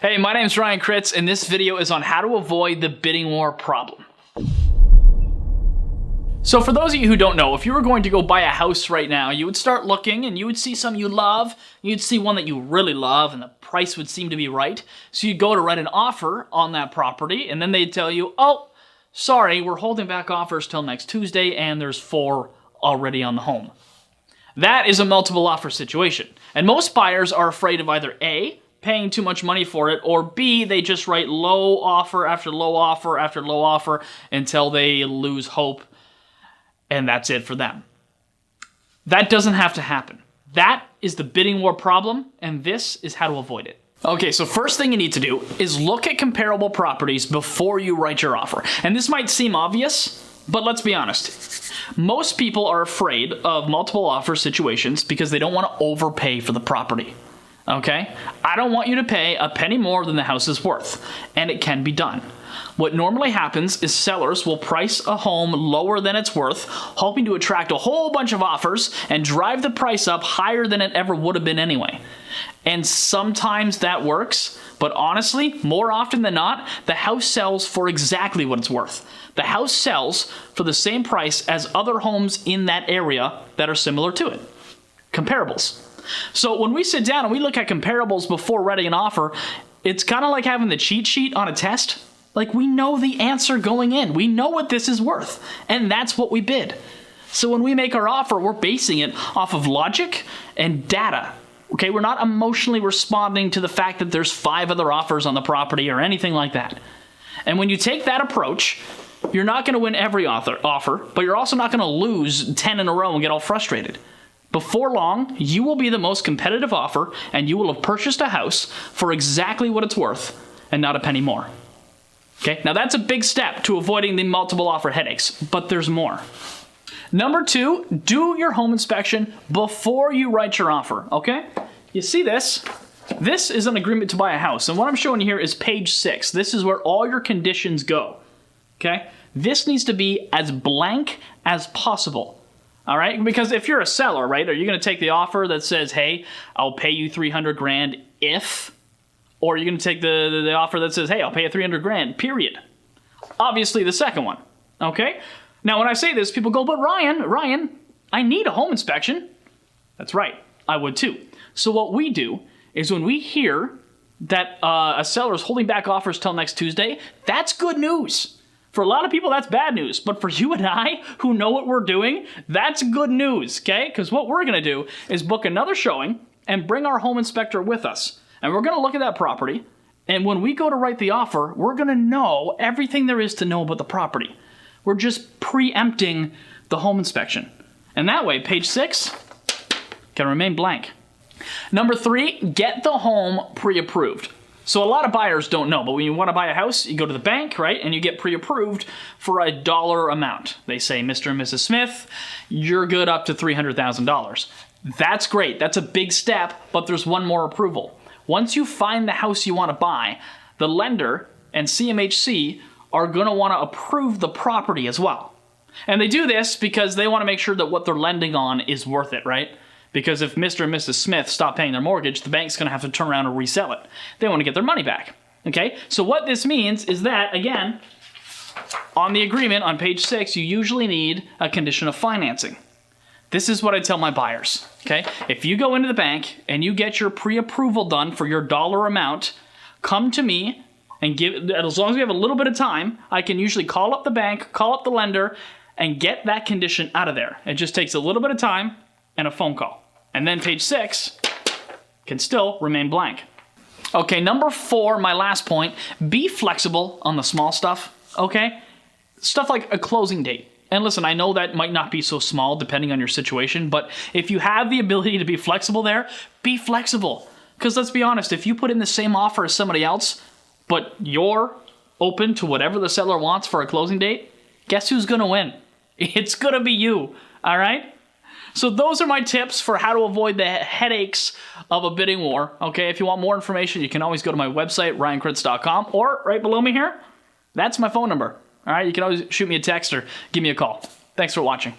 Hey, my name's Ryan Kritz, and this video is on how to avoid the bidding war problem. So for those of you who don't know, if you were going to go buy a house right now, you would start looking and you would see some you love, you'd see one that you really love, and the price would seem to be right. So you'd go to write an offer on that property, and then they'd tell you, oh, sorry, we're holding back offers till next Tuesday, and there's 4 already on the home. That is a multiple offer situation. And most buyers are afraid of either A, paying too much money for it, or B, they just write low offer after low offer after low offer until they lose hope, and that's it for them. That doesn't have to happen. That is the bidding war problem, and this is how to avoid it. Okay, so first thing you need to do is look at comparable properties before you write your offer. And this might seem obvious, but let's be honest. Most people are afraid of multiple offer situations because they don't want to overpay for the property. Okay? I don't want you to pay a penny more than the house is worth, and it can be done. What normally happens is sellers will price a home lower than it's worth, hoping to attract a whole bunch of offers and drive the price up higher than it ever would have been anyway. And sometimes that works, but honestly, more often than not, the house sells for exactly what it's worth. The house sells for the same price as other homes in that area that are similar to it. Comparables. So when we sit down and we look at comparables before writing an offer, it's kind of like having the cheat sheet on a test. Like, we know the answer going in. We know what this is worth, and that's what we bid. So when we make our offer, we're basing it off of logic and data. Okay, we're not emotionally responding to the fact that there's 5 other offers on the property or anything like that. And when you take that approach, you're not going to win every offer, but you're also not going to lose 10 in a row and get all frustrated. Before long, you will be the most competitive offer, and you will have purchased a house for exactly what it's worth and not a penny more. Okay, now that's a big step to avoiding the multiple offer headaches, but there's more. Number 2, do your home inspection before you write your offer, okay? You see this? This is an agreement to buy a house, and what I'm showing you here is page 6. This is where all your conditions go, okay? This needs to be as blank as possible, all right? Because if you're a seller, right, are you going to take the offer that says, hey, I'll pay you $300,000 if... Or are you going to take the offer that says, hey, I'll pay you $300,000, period? Obviously the second one, okay? Now when I say this, people go, but Ryan, I need a home inspection. That's right, I would too. So what we do is when we hear that a seller is holding back offers till next Tuesday, that's good news. For a lot of people, that's bad news. But for you and I, who know what we're doing, that's good news, okay? Because what we're going to do is book another showing and bring our home inspector with us. And we're going to look at that property, and when we go to write the offer, we're going to know everything there is to know about the property. We're just preempting the home inspection. And that way, page 6 can remain blank. Number 3, get the home pre-approved. So a lot of buyers don't know, but when you want to buy a house, you go to the bank, right, and you get pre-approved for a dollar amount. They say, Mr. and Mrs. Smith, you're good up to $300,000. That's great. That's a big step, but there's one more approval. Once you find the house you want to buy, the lender and CMHC are going to want to approve the property as well. And they do this because they want to make sure that what they're lending on is worth it, right? Because if Mr. and Mrs. Smith stop paying their mortgage, the bank's going to have to turn around and resell it. They want to get their money back, okay? So what this means is that, again, on the agreement on page 6, you usually need a condition of financing. This is what I tell my buyers, okay? If you go into the bank and you get your pre-approval done for your dollar amount, come to me and as long as we have a little bit of time, I can usually call up the bank, call up the lender, and get that condition out of there. It just takes a little bit of time and a phone call. And then page 6 can still remain blank. Okay, number 4, my last point, be flexible on the small stuff, okay? Stuff like a closing date. And listen, I know that might not be so small depending on your situation, but if you have the ability to be flexible there, be flexible. Because let's be honest, if you put in the same offer as somebody else, but you're open to whatever the seller wants for a closing date, guess who's going to win? It's going to be you, all right? So those are my tips for how to avoid the headaches of a bidding war. Okay, if you want more information, you can always go to my website, ryankritz.com, or right below me here, that's my phone number. All right, you can always shoot me a text or give me a call. Thanks for watching.